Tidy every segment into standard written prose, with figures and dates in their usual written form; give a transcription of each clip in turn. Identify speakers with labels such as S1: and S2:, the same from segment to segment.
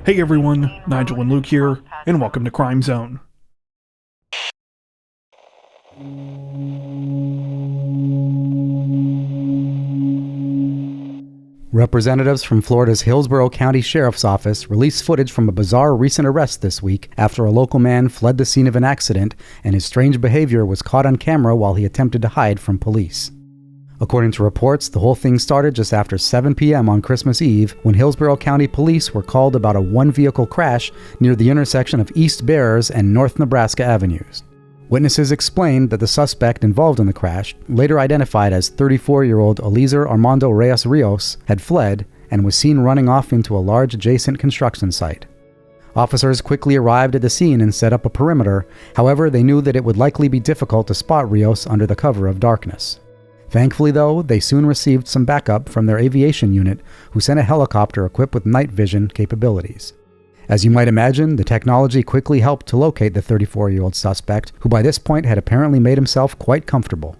S1: Hey everyone, Nigel and Luke here, and welcome to Crime Zone.
S2: Representatives from Florida's Hillsborough County Sheriff's Office released footage from a bizarre recent arrest this week after a local man fled the scene of an accident and his strange behavior was caught on camera while he attempted to hide from police. According to reports, the whole thing started just after 7 p.m. on Christmas Eve when Hillsborough County Police were called about a one-vehicle crash near the intersection of East Bears and North Nebraska Avenues. Witnesses explained that the suspect involved in the crash, later identified as 34-year-old Eliezer Armando Reyes Rios, had fled and was seen running off into a large adjacent construction site. Officers quickly arrived at the scene and set up a perimeter. However, they knew that it would likely be difficult to spot Rios under the cover of darkness. Thankfully, though, they soon received some backup from their aviation unit, who sent a helicopter equipped with night vision capabilities. As you might imagine, the technology quickly helped to locate the 34-year-old suspect, who by this point had apparently made himself quite comfortable.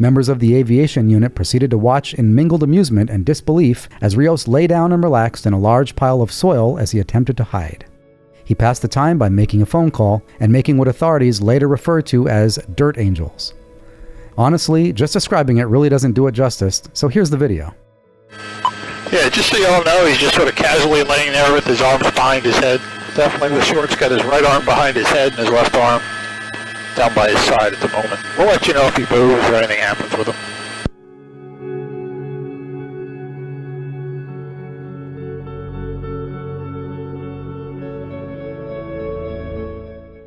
S2: Members of the aviation unit proceeded to watch in mingled amusement and disbelief as Rios lay down and relaxed in a large pile of soil as he attempted to hide. He passed the time by making a phone call and making what authorities later referred to as dirt angels. Honestly, just describing it really doesn't do it justice, so here's the video.
S3: Yeah, just so you all know, he's just sort of casually laying there with his arms behind his head. Definitely the short's got his right arm behind his head and his left arm down by his side at the moment. We'll let you know if he moves or anything happens with him.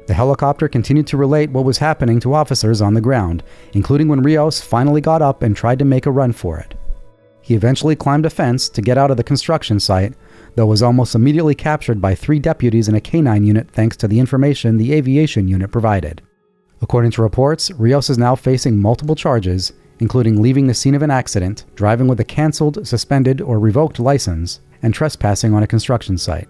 S2: The helicopter continued to relate what was happening to officers on the ground, including when Rios finally got up and tried to make a run for it. He eventually climbed a fence to get out of the construction site, though was almost immediately captured by 3 deputies and a canine unit thanks to the information the aviation unit provided. According to reports, Rios is now facing multiple charges, including leaving the scene of an accident, driving with a cancelled, suspended, or revoked license, and trespassing on a construction site.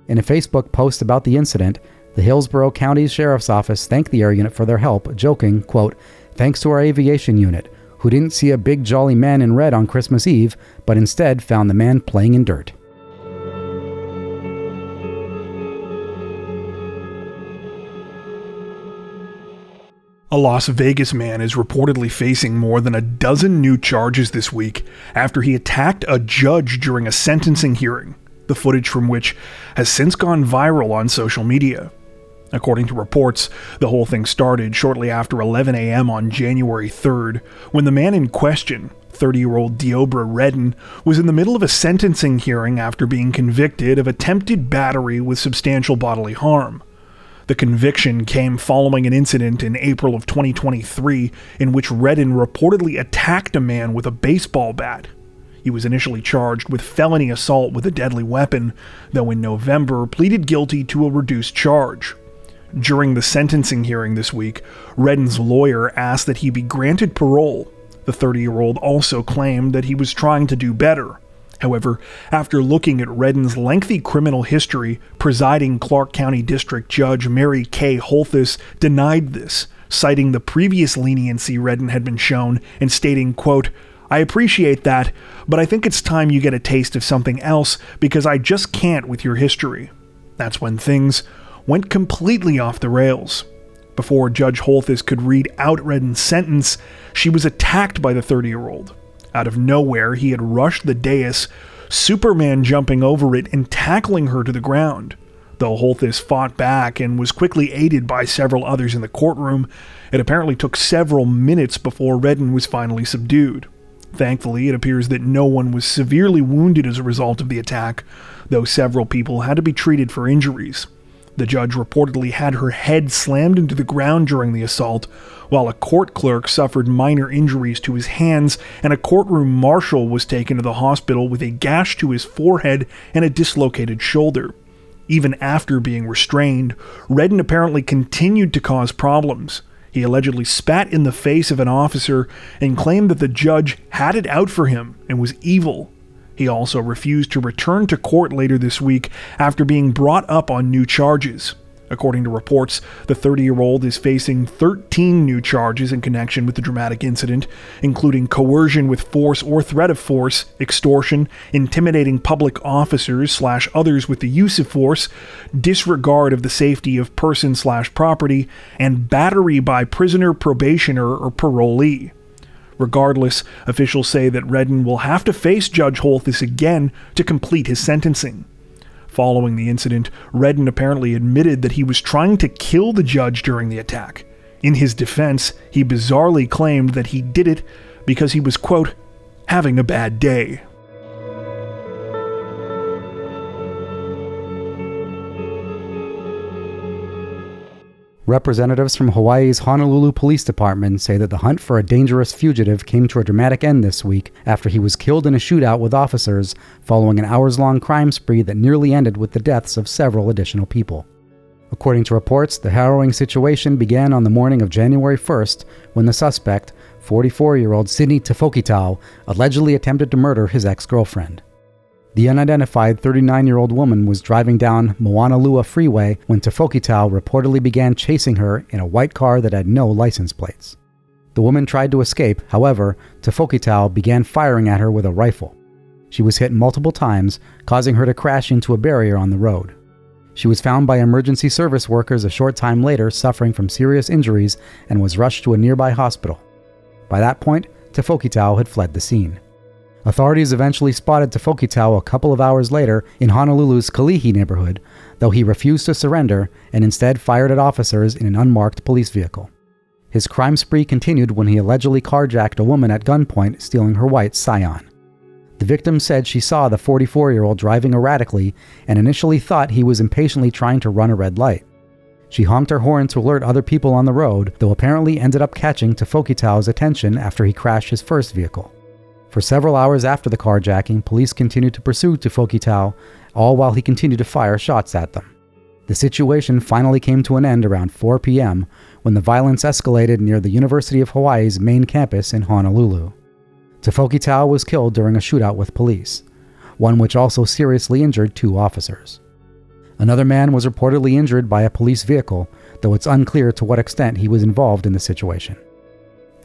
S2: In a Facebook post about the incident, the Hillsborough County Sheriff's Office thanked the air unit for their help, joking, quote, "Thanks to our aviation unit, who didn't see a big jolly man in red on Christmas Eve, but instead found the man playing in dirt."
S1: A Las Vegas man is reportedly facing more than a dozen new charges this week after he attacked a judge during a sentencing hearing, the footage from which has since gone viral on social media. According to reports, the whole thing started shortly after 11 a.m. on January 3rd, when the man in question, 30-year-old Deobra Redden, was in the middle of a sentencing hearing after being convicted of attempted battery with substantial bodily harm. The conviction came following an incident in April of 2023 in which Redden reportedly attacked a man with a baseball bat. He was initially charged with felony assault with a deadly weapon, though in November pleaded guilty to a reduced charge. During the sentencing hearing this week, Redden's lawyer asked that he be granted parole. The 30-year-old also claimed that he was trying to do better. However, after looking at Redden's lengthy criminal history, presiding Clark County District Judge Mary K. Holthus denied this, citing the previous leniency Redden had been shown and stating, quote, "I appreciate that, but I think it's time you get a taste of something else because I just can't with your history." That's when things went completely off the rails. Before Judge Holthus could read out Redden's sentence, she was attacked by the 30-year-old. Out of nowhere, he had rushed the dais, Superman jumping over it and tackling her to the ground. Though Holthus fought back and was quickly aided by several others in the courtroom, it apparently took several minutes before Redden was finally subdued. Thankfully, it appears that no one was severely wounded as a result of the attack, though several people had to be treated for injuries. The judge reportedly had her head slammed into the ground during the assault, while a court clerk suffered minor injuries to his hands, and a courtroom marshal was taken to the hospital with a gash to his forehead and a dislocated shoulder. Even after being restrained, Redden apparently continued to cause problems. He allegedly spat in the face of an officer and claimed that the judge had it out for him and was evil. He also refused to return to court later this week after being brought up on new charges. According to reports, the 30-year-old is facing 13 new charges in connection with the dramatic incident, including coercion with force or threat of force, extortion, intimidating public officers / others with the use of force, disregard of the safety of person / property, and battery by prisoner, probationer, or parolee. Regardless, officials say that Redden will have to face Judge Holthus again to complete his sentencing. Following the incident, Redden apparently admitted that he was trying to kill the judge during the attack. In his defense, he bizarrely claimed that he did it because he was, quote, having a bad day.
S2: Representatives from Hawaii's Honolulu Police Department say that the hunt for a dangerous fugitive came to a dramatic end this week after he was killed in a shootout with officers following an hours-long crime spree that nearly ended with the deaths of several additional people. According to reports, the harrowing situation began on the morning of January 1st when the suspect, 44-year-old Sidney Tefokitau, allegedly attempted to murder his ex-girlfriend. The unidentified 39-year-old woman was driving down Moanalua Freeway when Tefokitau reportedly began chasing her in a white car that had no license plates. The woman tried to escape, however, Tefokitau began firing at her with a rifle. She was hit multiple times, causing her to crash into a barrier on the road. She was found by emergency service workers a short time later suffering from serious injuries and was rushed to a nearby hospital. By that point, Tefokitau had fled the scene. Authorities eventually spotted Tefokitau a couple of hours later in Honolulu's Kalihi neighborhood, though he refused to surrender and instead fired at officers in an unmarked police vehicle. His crime spree continued when he allegedly carjacked a woman at gunpoint, stealing her white Scion. The victim said she saw the 44-year-old driving erratically and initially thought he was impatiently trying to run a red light. She honked her horn to alert other people on the road, though apparently ended up catching Tefokitau's attention after he crashed his first vehicle. For several hours after the carjacking, police continued to pursue Tefokitau, all while he continued to fire shots at them. The situation finally came to an end around 4 p.m. when the violence escalated near the University of Hawaii's main campus in Honolulu. Tefokitau was killed during a shootout with police, one which also seriously injured 2 officers. Another man was reportedly injured by a police vehicle, though it's unclear to what extent he was involved in the situation.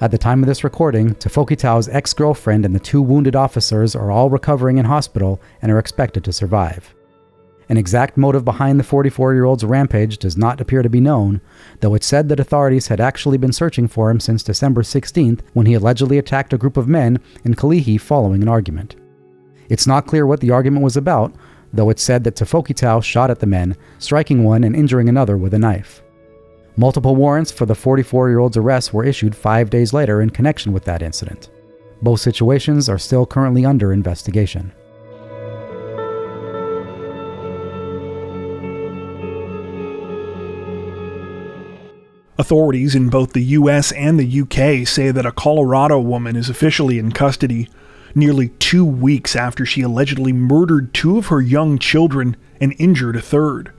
S2: At the time of this recording, Tefokitau's ex-girlfriend and the 2 wounded officers are all recovering in hospital and are expected to survive. An exact motive behind the 44-year-old's rampage does not appear to be known, though it's said that authorities had actually been searching for him since December 16th when he allegedly attacked a group of men in Kalihi following an argument. It's not clear what the argument was about, though it's said that Tefokitau shot at the men, striking one and injuring another with a knife. Multiple warrants for the 44-year-old's arrest were issued 5 days later in connection with that incident. Both situations are still currently under investigation.
S1: Authorities in both the US and the UK say that a Colorado woman is officially in custody nearly 2 weeks after she allegedly murdered 2 of her young children and injured a third.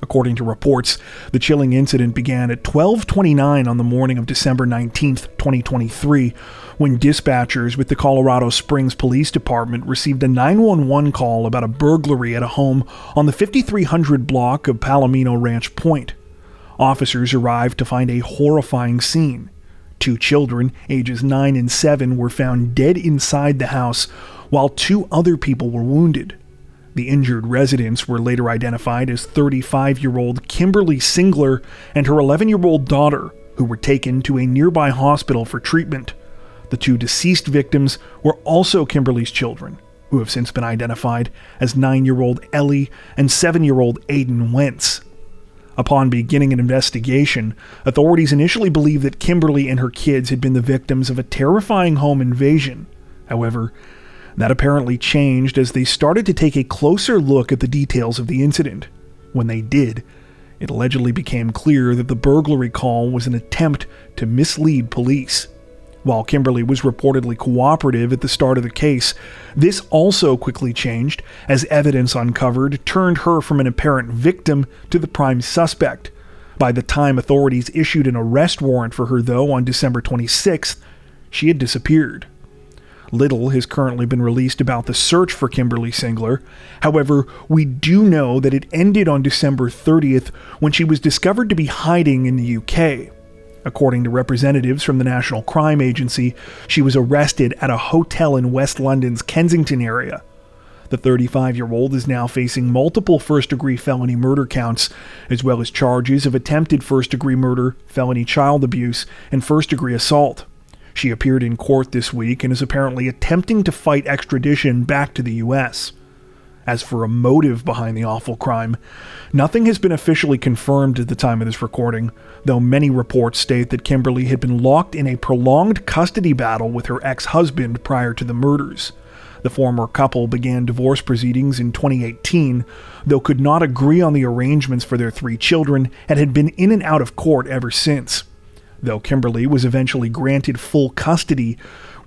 S1: According to reports, the chilling incident began at 12:29 on the morning of December 19, 2023, when dispatchers with the Colorado Springs Police Department received a 911 call about a burglary at a home on the 5300 block of Palomino Ranch Point. Officers arrived to find a horrifying scene. 2 children, ages 9 and 7, were found dead inside the house, while 2 other people were wounded. The injured residents were later identified as 35-year-old Kimberly Singler and her 11-year-old daughter, who were taken to a nearby hospital for treatment. The 2 deceased victims were also Kimberly's children, who have since been identified as 9-year-old Ellie and 7-year-old Aiden Wentz. Upon beginning an investigation, authorities initially believed that Kimberly and her kids had been the victims of a terrifying home invasion. However, that apparently changed as they started to take a closer look at the details of the incident. When they did, it allegedly became clear that the burglary call was an attempt to mislead police. While Kimberly was reportedly cooperative at the start of the case, this also quickly changed as evidence uncovered turned her from an apparent victim to the prime suspect. By the time authorities issued an arrest warrant for her, though, on December 26th, she had disappeared. Little has currently been released about the search for Kimberly Singler. However, we do know that it ended on December 30th when she was discovered to be hiding in the UK. According to representatives from the National Crime Agency, she was arrested at a hotel in West London's Kensington area. The 35-year-old is now facing multiple first-degree felony murder counts, as well as charges of attempted first-degree murder, felony child abuse, and first-degree assault. She appeared in court this week and is apparently attempting to fight extradition back to the U.S. As for a motive behind the awful crime, nothing has been officially confirmed at the time of this recording, though many reports state that Kimberly had been locked in a prolonged custody battle with her ex-husband prior to the murders. The former couple began divorce proceedings in 2018, though could not agree on the arrangements for their 3 children and had been in and out of court ever since. Though Kimberly was eventually granted full custody,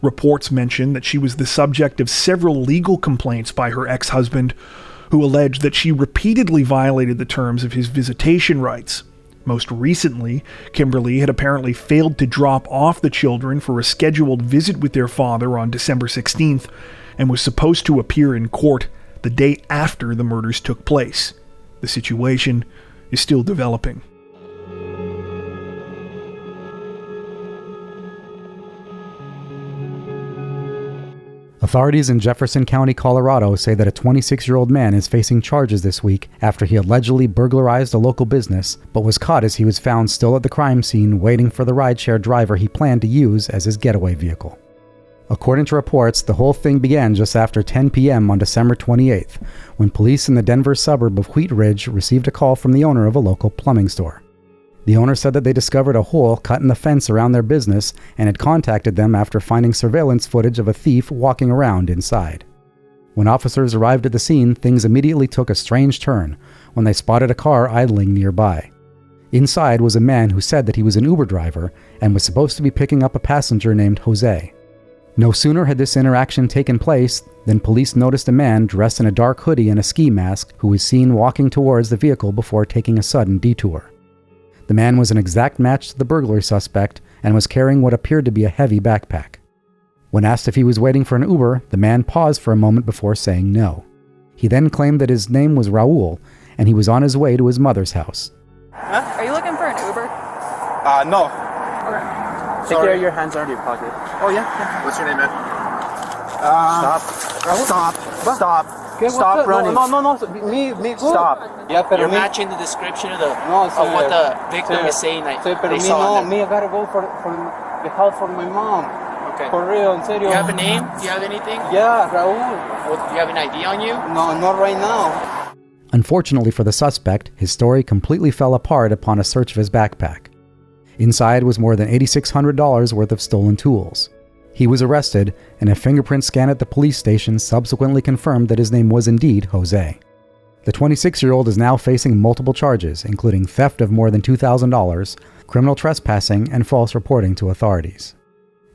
S1: reports mention that she was the subject of several legal complaints by her ex-husband, who alleged that she repeatedly violated the terms of his visitation rights. Most recently, Kimberly had apparently failed to drop off the children for a scheduled visit with their father on December 16th, and was supposed to appear in court the day after the murders took place. The situation is still developing.
S2: Authorities in Jefferson County, Colorado say that a 26-year-old man is facing charges this week after he allegedly burglarized a local business, but was caught as he was found still at the crime scene waiting for the rideshare driver he planned to use as his getaway vehicle. According to reports, the whole thing began just after 10 p.m. on December 28th, when police in the Denver suburb of Wheat Ridge received a call from the owner of a local plumbing store. The owner said that they discovered a hole cut in the fence around their business and had contacted them after finding surveillance footage of a thief walking around inside. When officers arrived at the scene, things immediately took a strange turn when they spotted a car idling nearby. Inside was a man who said that he was an Uber driver and was supposed to be picking up a passenger named Jose. No sooner had this interaction taken place than police noticed a man dressed in a dark hoodie and a ski mask who was seen walking towards the vehicle before taking a sudden detour. The man was an exact match to the burglary suspect and was carrying what appeared to be a heavy backpack. When asked if he was waiting for an Uber, the man paused for a moment before saying no. He then claimed that his name was Raul and he was on his way to his mother's house.
S4: Huh? Are you looking for an Uber?
S5: No.
S4: Okay.
S5: Take care of your hands out of your pocket.
S4: Oh, yeah?
S5: What's your name, man? Stop. Stop running. No. Me. Stop.
S6: Yeah, but you're matching the description of what the victim is saying. I
S5: gotta go for the house for my mom.
S6: Okay.
S5: For real, en serio.
S6: Do you have a name? Do you have anything?
S5: Yeah, Raul.
S6: Do you have an ID on you?
S5: No, not right now.
S2: Unfortunately for the suspect, his story completely fell apart upon a search of his backpack. Inside was more than $8,600 worth of stolen tools. He was arrested, and a fingerprint scan at the police station subsequently confirmed that his name was indeed Jose. The 26-year-old is now facing multiple charges, including theft of more than $2,000, criminal trespassing, and false reporting to authorities.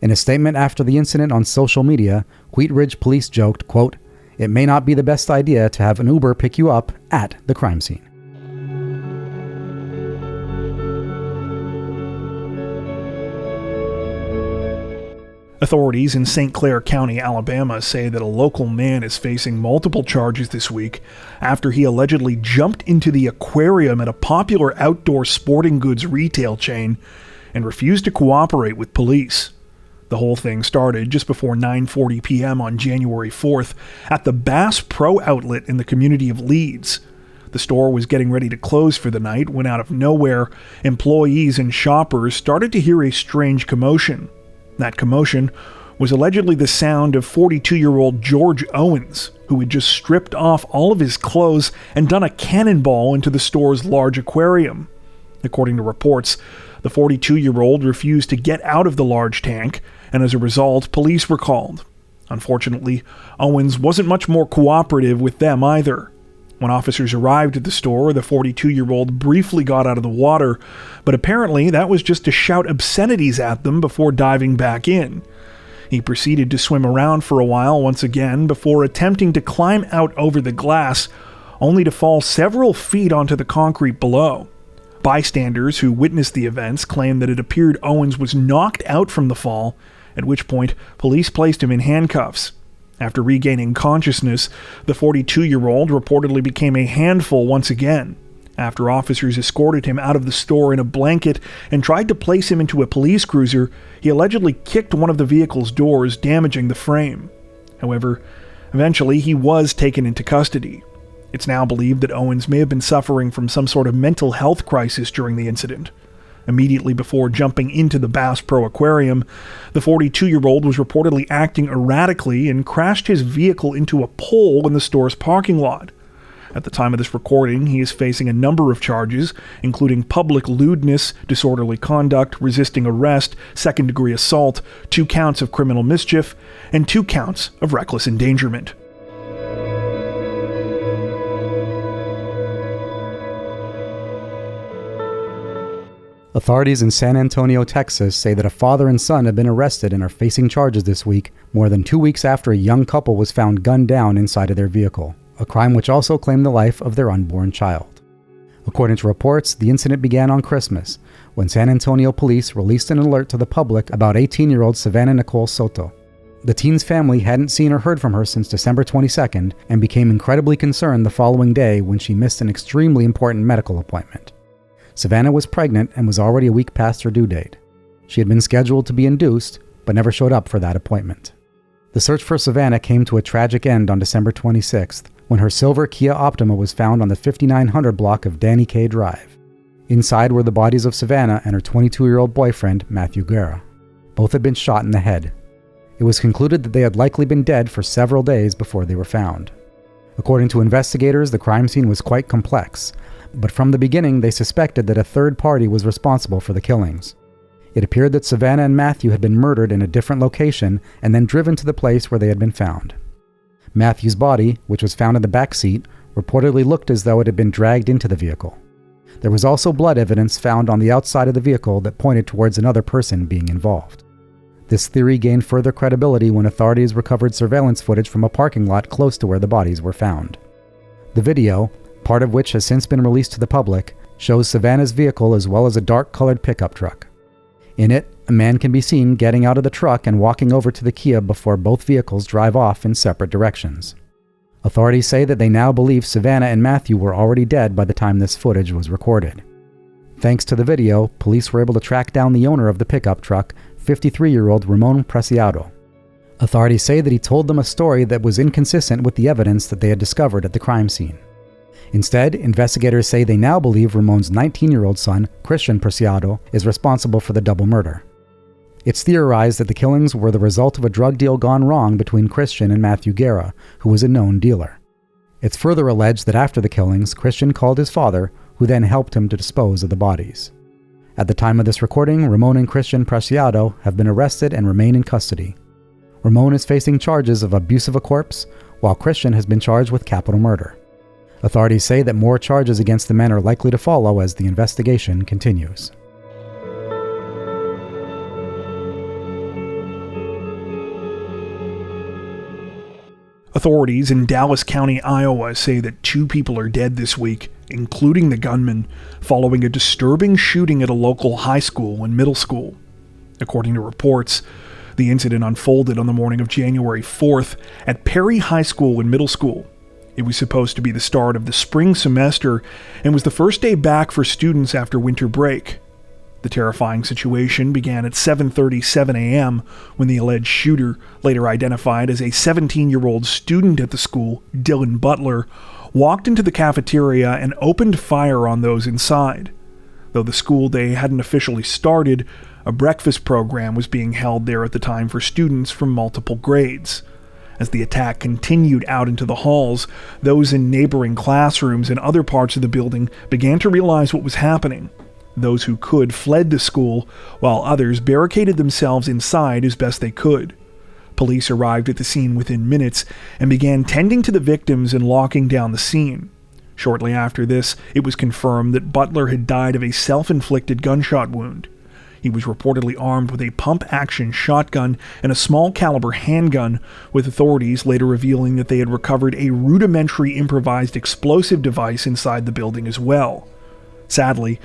S2: In a statement after the incident on social media, Wheat Ridge police joked, quote, "It may not be the best idea to have an Uber pick you up at the crime scene."
S1: Authorities in St. Clair County, Alabama say that a local man is facing multiple charges this week after he allegedly jumped into the aquarium at a popular outdoor sporting goods retail chain and refused to cooperate with police. The whole thing started just before 9:40 p.m. on January 4th at the Bass Pro Outlet in the community of Leeds. The store was getting ready to close for the night when out of nowhere, employees and shoppers started to hear a strange commotion. That commotion was allegedly the sound of 42-year-old George Owens, who had just stripped off all of his clothes and done a cannonball into the store's large aquarium. According to reports, the 42-year-old refused to get out of the large tank, and as a result, police were called. Unfortunately, Owens wasn't much more cooperative with them either. When officers arrived at the store, the 42-year-old briefly got out of the water, but apparently that was just to shout obscenities at them before diving back in. He proceeded to swim around for a while once again before attempting to climb out over the glass, only to fall several feet onto the concrete below. Bystanders who witnessed the events claimed that it appeared Owens was knocked out from the fall at which point police placed him in handcuffs. After regaining consciousness, the 42-year-old reportedly became a handful once again. After officers escorted him out of the store in a blanket and tried to place him into a police cruiser, he allegedly kicked one of the vehicle's doors, damaging the frame. However, eventually he was taken into custody. It's now believed that Owens may have been suffering from some sort of mental health crisis during the incident. Immediately before jumping into the Bass Pro Aquarium, the 42-year-old was reportedly acting erratically and crashed his vehicle into a pole in the store's parking lot. At the time of this recording, he is facing a number of charges, including public lewdness, disorderly conduct, resisting arrest, second-degree assault, 2 counts of criminal mischief, and 2 counts of reckless endangerment.
S2: Authorities in San Antonio, Texas say that a father and son have been arrested and are facing charges this week, more than 2 weeks after a young couple was found gunned down inside of their vehicle, a crime which also claimed the life of their unborn child. According to reports, the incident began on Christmas, when San Antonio police released an alert to the public about 18-year-old Savannah Nicole Soto. The teen's family hadn't seen or heard from her since December 22nd and became incredibly concerned the following day when she missed an extremely important medical appointment. Savannah was pregnant and was already a week past her due date. She had been scheduled to be induced, but never showed up for that appointment. The search for Savannah came to a tragic end on December 26th, when her silver Kia Optima was found on the 5900 block of Danny K. Drive. Inside were the bodies of Savannah and her 22-year-old boyfriend, Matthew Guerra. Both had been shot in the head. It was concluded that they had likely been dead for several days before they were found. According to investigators, the crime scene was quite complex, but from the beginning they suspected that a third party was responsible for the killings. It appeared that Savannah and Matthew had been murdered in a different location and then driven to the place where they had been found. Matthew's body, which was found in the back seat, reportedly looked as though it had been dragged into the vehicle. There was also blood evidence found on the outside of the vehicle that pointed towards another person being involved. This theory gained further credibility when authorities recovered surveillance footage from a parking lot close to where the bodies were found. The video, part of which has since been released to the public, shows Savannah's vehicle as well as a dark-colored pickup truck. In it, a man can be seen getting out of the truck and walking over to the Kia before both vehicles drive off in separate directions. Authorities say that they now believe Savannah and Matthew were already dead by the time this footage was recorded. Thanks to the video, police were able to track down the owner of the pickup truck, 53-year-old Ramon Preciado. Authorities say that he told them a story that was inconsistent with the evidence that they had discovered at the crime scene. Instead, investigators say they now believe Ramon's 19-year-old son, Christian Preciado, is responsible for the double murder. It's theorized that the killings were the result of a drug deal gone wrong between Christian and Matthew Guerra, who was a known dealer. It's further alleged that after the killings, Christian called his father, who then helped him to dispose of the bodies. At the time of this recording, Ramon and Christian Preciado have been arrested and remain in custody. Ramon is facing charges of abuse of a corpse, while Christian has been charged with capital murder. Authorities say that more charges against the men are likely to follow as the investigation continues.
S1: Authorities in Dallas County, Iowa say that 2 people are dead this week, including the gunman, following a disturbing shooting at a local high school and middle school. According to reports, the incident unfolded on the morning of January 4th at Perry High School and Middle School. It was supposed to be the start of the spring semester and was the first day back for students after winter break. The terrifying situation began at 7:37 a.m. when the alleged shooter, later identified as a 17-year-old student at the school, Dylan Butler, walked into the cafeteria and opened fire on those inside. Though the school day hadn't officially started, a breakfast program was being held there at the time for students from multiple grades. As the attack continued out into the halls, those in neighboring classrooms and other parts of the building began to realize what was happening. Those who could fled the school, while others barricaded themselves inside as best they could. Police arrived at the scene within minutes and began tending to the victims and locking down the scene. Shortly after this, it was confirmed that Butler had died of a self-inflicted gunshot wound. He was reportedly armed with a pump-action shotgun and a small-caliber handgun, with authorities later revealing that they had recovered a rudimentary improvised explosive device inside the building as well. Sadly,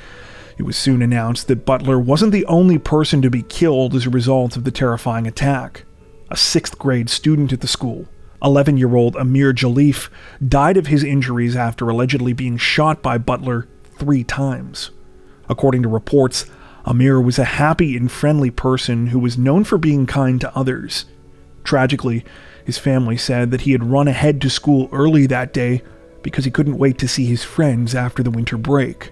S1: It was soon announced that Butler wasn't the only person to be killed as a result of the terrifying attack. A 6th grade student at the school, 11-year-old Amir Jalif, died of his injuries after allegedly being shot by Butler 3 times. According to reports, Amir was a happy and friendly person who was known for being kind to others. Tragically, his family said that he had run ahead to school early that day because he couldn't wait to see his friends after the winter break.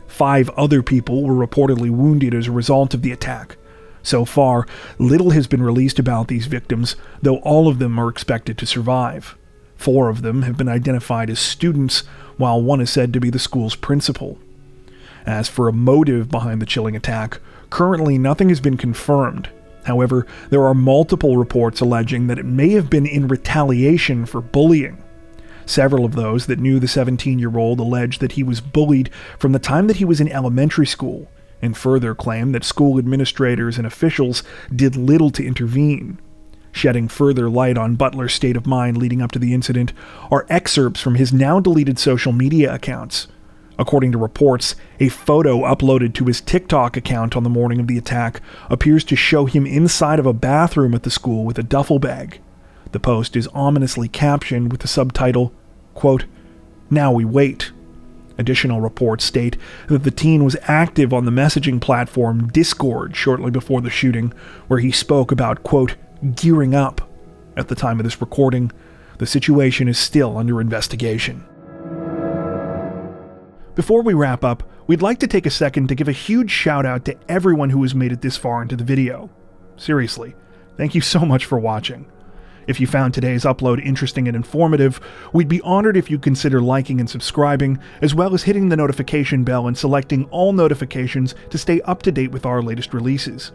S1: 5 other people were reportedly wounded as a result of the attack. So far, little has been released about these victims, though all of them are expected to survive. 4 of them have been identified as students, while one is said to be the school's principal. As for a motive behind the chilling attack, currently nothing has been confirmed. However, there are multiple reports alleging that it may have been in retaliation for bullying. Several of those that knew the 17-year-old allege that he was bullied from the time that he was in elementary school, and further claim that school administrators and officials did little to intervene. Shedding further light on Butler's state of mind leading up to the incident are excerpts from his now-deleted social media accounts. According to reports, a photo uploaded to his TikTok account on the morning of the attack appears to show him inside of a bathroom at the school with a duffel bag. The post is ominously captioned with the subtitle, quote, "Now we wait." Additional reports state that the teen was active on the messaging platform Discord shortly before the shooting, where he spoke about, quote, "gearing up." At the time of this recording, the situation is still under investigation. Before we wrap up, we'd like to take a second to give a huge shout out to everyone who has made it this far into the video. Seriously, thank you so much for watching. If you found today's upload interesting and informative, we'd be honored if you'd consider liking and subscribing, as well as hitting the notification bell and selecting all notifications to stay up to date with our latest releases.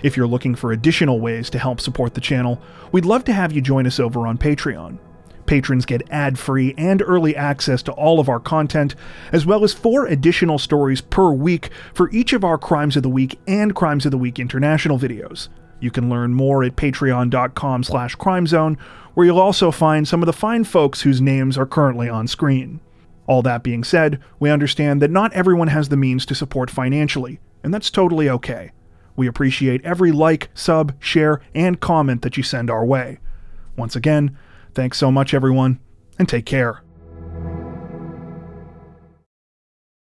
S1: If you're looking for additional ways to help support the channel, we'd love to have you join us over on Patreon. Patrons get ad-free and early access to all of our content, as well as 4 additional stories per week for each of our Crimes of the Week and Crimes of the Week International videos. You can learn more at patreon.com/crimezone, where you'll also find some of the fine folks whose names are currently on screen. All that being said, we understand that not everyone has the means to support financially, and that's totally okay. We appreciate every like, sub, share, and comment that you send our way. Once again, thanks so much everyone, and take care.